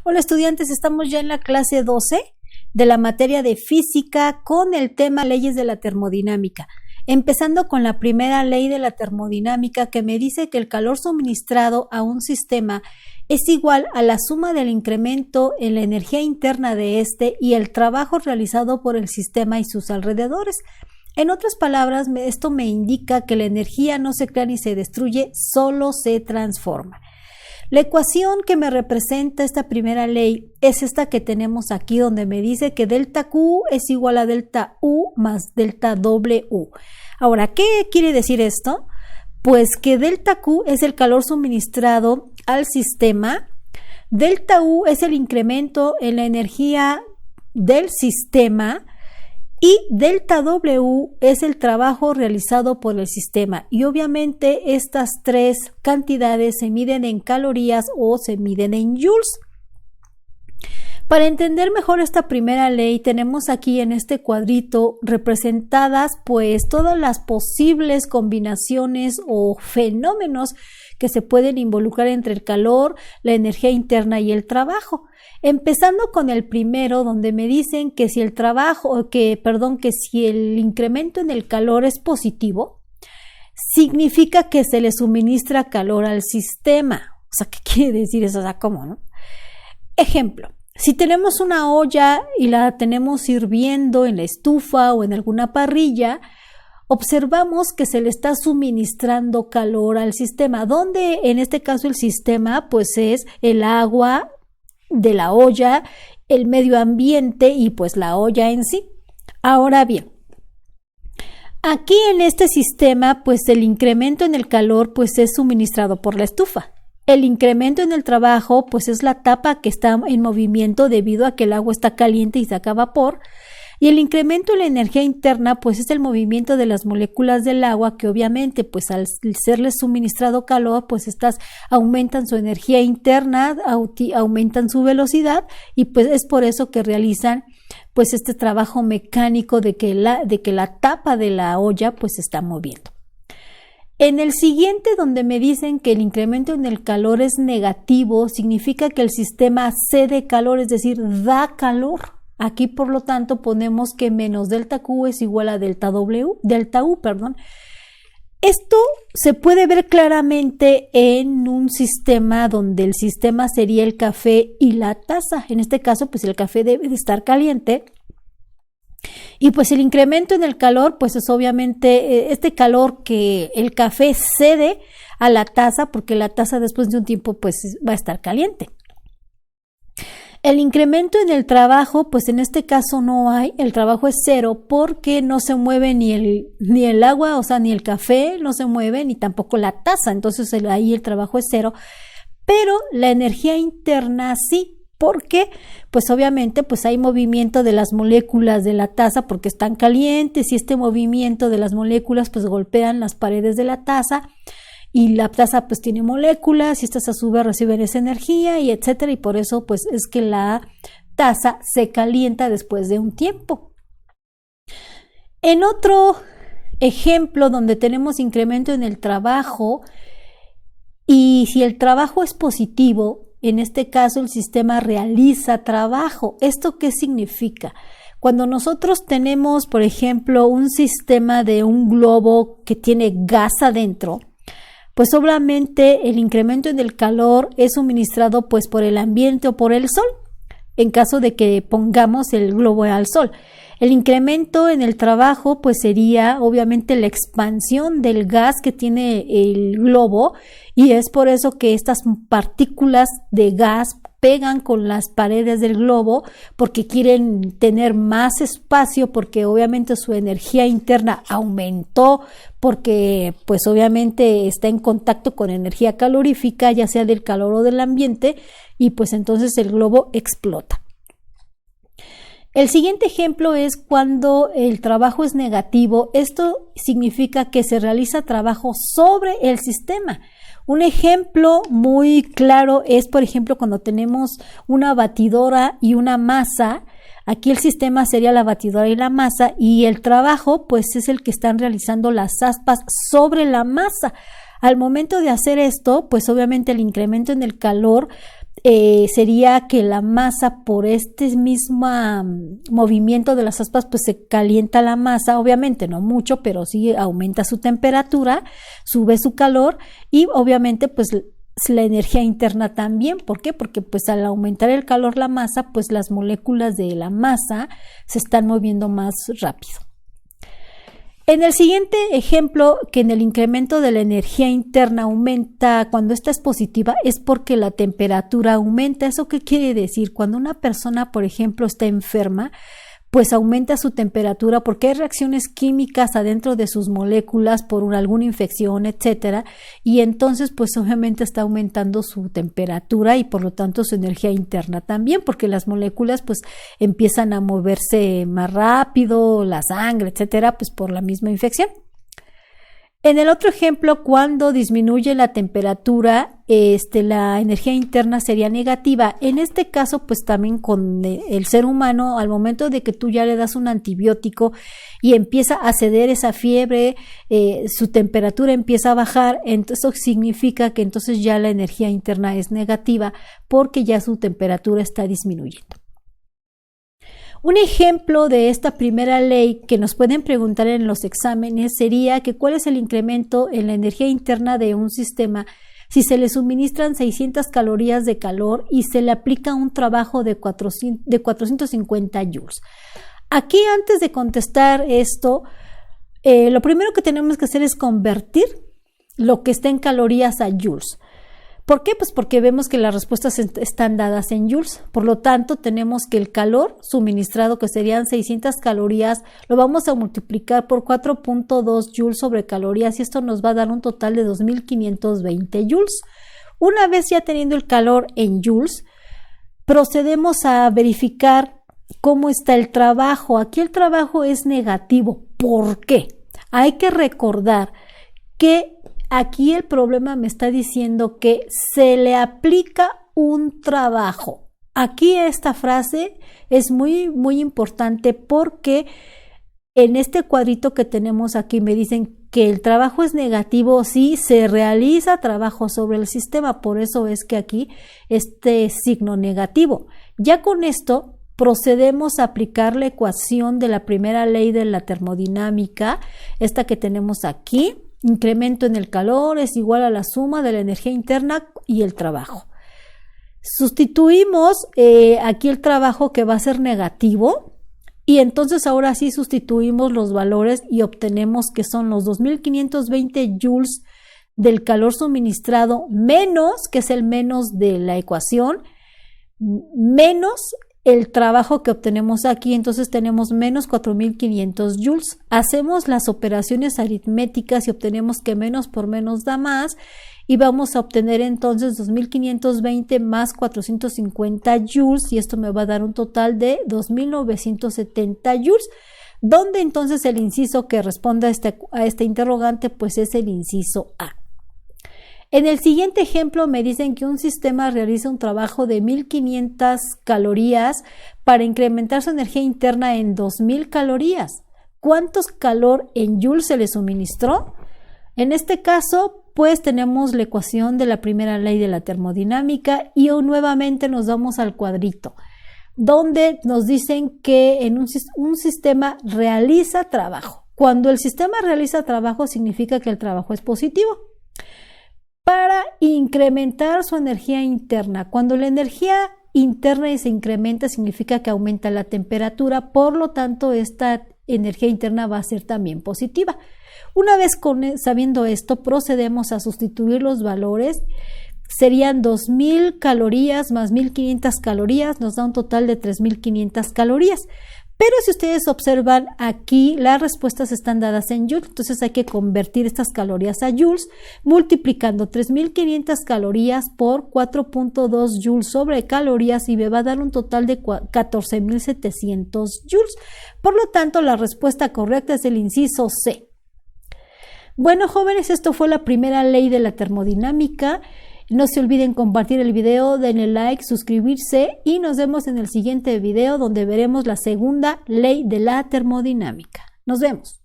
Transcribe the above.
Hola estudiantes, estamos ya en la clase 12 de la materia de física con el tema leyes de la termodinámica. Empezando con la primera ley de la termodinámica que me dice que el calor suministrado a un sistema es igual a la suma del incremento en la energía interna de este y el trabajo realizado por el sistema y sus alrededores. En otras palabras, esto me indica que la energía no se crea ni se destruye, solo se transforma. La ecuación que me representa esta primera ley es esta que tenemos aquí, donde me dice que delta Q es igual a delta U más delta W. Ahora, ¿qué quiere decir esto? Pues que delta Q es el calor suministrado al sistema, delta U es el incremento en la energía del sistema y delta W es el trabajo realizado por el sistema. Y obviamente estas tres cantidades se miden en calorías o se miden en joules. Para entender mejor esta primera ley, tenemos aquí en este cuadrito representadas pues todas las posibles combinaciones o fenómenos que se pueden involucrar entre el calor, la energía interna y el trabajo. Empezando con el primero, donde me dicen que si el si el incremento en el calor es positivo, significa que se le suministra calor al sistema. O sea, ¿qué quiere decir eso? O sea, ¿cómo, no? Ejemplo, si tenemos una olla y la tenemos hirviendo en la estufa o en alguna parrilla, observamos que se le está suministrando calor al sistema, donde en este caso el sistema pues es el agua de la olla, el medio ambiente y pues la olla en sí. Ahora bien, aquí en este sistema pues el incremento en el calor pues es suministrado por la estufa. El incremento en el trabajo pues es la tapa que está en movimiento debido a que el agua está caliente y saca vapor. Y el incremento en la energía interna pues es el movimiento de las moléculas del agua que obviamente pues al serles suministrado calor pues estas aumentan su energía interna, aumentan su velocidad y pues es por eso que realizan pues este trabajo mecánico de que la tapa de la olla pues se está moviendo. En el siguiente, donde me dicen que el incremento en el calor es negativo, significa que el sistema cede calor, es decir, da calor. Aquí, por lo tanto, ponemos que menos delta Q es igual a delta U. Esto se puede ver claramente en un sistema donde el sistema sería el café y la taza. En este caso, pues el café debe de estar caliente. Y pues el incremento en el calor, pues es obviamente este calor que el café cede a la taza, porque la taza después de un tiempo pues va a estar caliente. El incremento en el trabajo, pues en este caso no hay, el trabajo es cero porque no se mueve ni el agua, o sea, ni el café no se mueve, ni tampoco la taza, entonces ahí el trabajo es cero, pero la energía interna sí. Porque, pues obviamente, pues hay movimiento de las moléculas de la taza porque están calientes y este movimiento de las moléculas pues golpean las paredes de la taza y la taza pues tiene moléculas y estas a su vez reciben esa energía y etcétera, y por eso pues es que la taza se calienta después de un tiempo. En otro ejemplo donde tenemos incremento en el trabajo y si el trabajo es positivo, en este caso el sistema realiza trabajo. ¿Esto qué significa? Cuando nosotros tenemos, por ejemplo, un sistema de un globo que tiene gas adentro, pues obviamente el incremento en el calor es suministrado pues por el ambiente o por el sol, en caso de que pongamos el globo al sol. El incremento en el trabajo pues sería obviamente la expansión del gas que tiene el globo y es por eso que estas partículas de gas pegan con las paredes del globo porque quieren tener más espacio, porque obviamente su energía interna aumentó porque pues obviamente está en contacto con energía calorífica, ya sea del calor o del ambiente, y pues entonces el globo explota. El siguiente ejemplo es cuando el trabajo es negativo. Esto significa que se realiza trabajo sobre el sistema. Un ejemplo muy claro es, por ejemplo, cuando tenemos una batidora y una masa. Aquí el sistema sería la batidora y la masa y el trabajo pues es el que están realizando las aspas sobre la masa. Al momento de hacer esto, pues obviamente el incremento en el calor sería que la masa, por este mismo movimiento de las aspas, pues se calienta la masa, obviamente no mucho, pero sí aumenta su temperatura, sube su calor y obviamente pues la energía interna también. ¿Por qué? Porque pues al aumentar el calor la masa, pues las moléculas de la masa se están moviendo más rápido. En el siguiente ejemplo, que en el incremento de la energía interna aumenta cuando esta es positiva, es porque la temperatura aumenta. ¿Eso qué quiere decir? Cuando una persona, por ejemplo, está enferma, pues aumenta su temperatura porque hay reacciones químicas adentro de sus moléculas por alguna infección, etcétera, y entonces pues obviamente está aumentando su temperatura y por lo tanto su energía interna también, porque las moléculas pues empiezan a moverse más rápido, la sangre, etcétera, pues por la misma infección. En el otro ejemplo, cuando disminuye la temperatura, la energía interna sería negativa. En este caso, pues también con el ser humano, al momento de que tú ya le das un antibiótico y empieza a ceder esa fiebre, su temperatura empieza a bajar, entonces eso significa que entonces ya la energía interna es negativa porque ya su temperatura está disminuyendo. Un ejemplo de esta primera ley que nos pueden preguntar en los exámenes sería que cuál es el incremento en la energía interna de un sistema si se le suministran 600 calorías de calor y se le aplica un trabajo de 450 joules. Aquí, antes de contestar esto, lo primero que tenemos que hacer es convertir lo que está en calorías a joules. ¿Por qué? Pues porque vemos que las respuestas están dadas en joules. Por lo tanto, tenemos que el calor suministrado, que serían 600 calorías, lo vamos a multiplicar por 4.2 joules sobre calorías y esto nos va a dar un total de 2520 joules. Una vez ya teniendo el calor en joules, procedemos a verificar cómo está el trabajo. Aquí el trabajo es negativo. ¿Por qué? Hay que recordar que aquí el problema me está diciendo que se le aplica un trabajo. Aquí esta frase es muy, muy importante porque en este cuadrito que tenemos aquí me dicen que el trabajo es negativo si se realiza trabajo sobre el sistema. Por eso es que aquí este signo negativo. Ya con esto procedemos a aplicar la ecuación de la primera ley de la termodinámica, esta que tenemos aquí. Incremento en el calor es igual a la suma de la energía interna y el trabajo. Sustituimos aquí el trabajo, que va a ser negativo, y entonces ahora sí sustituimos los valores y obtenemos que son los 2520 joules del calor suministrado menos, que es el menos de la ecuación, menos el trabajo que obtenemos aquí. Entonces tenemos menos 4500 joules. Hacemos las operaciones aritméticas y obtenemos que menos por menos da más y vamos a obtener entonces 2520 más 450 joules y esto me va a dar un total de 2970 joules, donde entonces el inciso que responde a este interrogante pues es el inciso A. En el siguiente ejemplo me dicen que un sistema realiza un trabajo de 1500 calorías para incrementar su energía interna en 2000 calorías. ¿Cuántos calor en joules se le suministró? En este caso, pues tenemos la ecuación de la primera ley de la termodinámica y nuevamente nos vamos al cuadrito, donde nos dicen que en un sistema realiza trabajo. Cuando el sistema realiza trabajo significa que el trabajo es positivo. Para incrementar su energía interna. Cuando la energía interna se incrementa significa que aumenta la temperatura, por lo tanto esta energía interna va a ser también positiva. Una vez sabiendo esto, procedemos a sustituir los valores. Serían 2000 calorías más 1500 calorías, nos da un total de 3500 calorías. Pero si ustedes observan aquí, las respuestas están dadas en joules, entonces hay que convertir estas calorías a joules, multiplicando 3500 calorías por 4.2 joules sobre calorías y me va a dar un total de 14700 joules. Por lo tanto, la respuesta correcta es el inciso C. Bueno, jóvenes, esto fue la primera ley de la termodinámica. No se olviden compartir el video, denle like, suscribirse y nos vemos en el siguiente video donde veremos la segunda ley de la termodinámica. Nos vemos.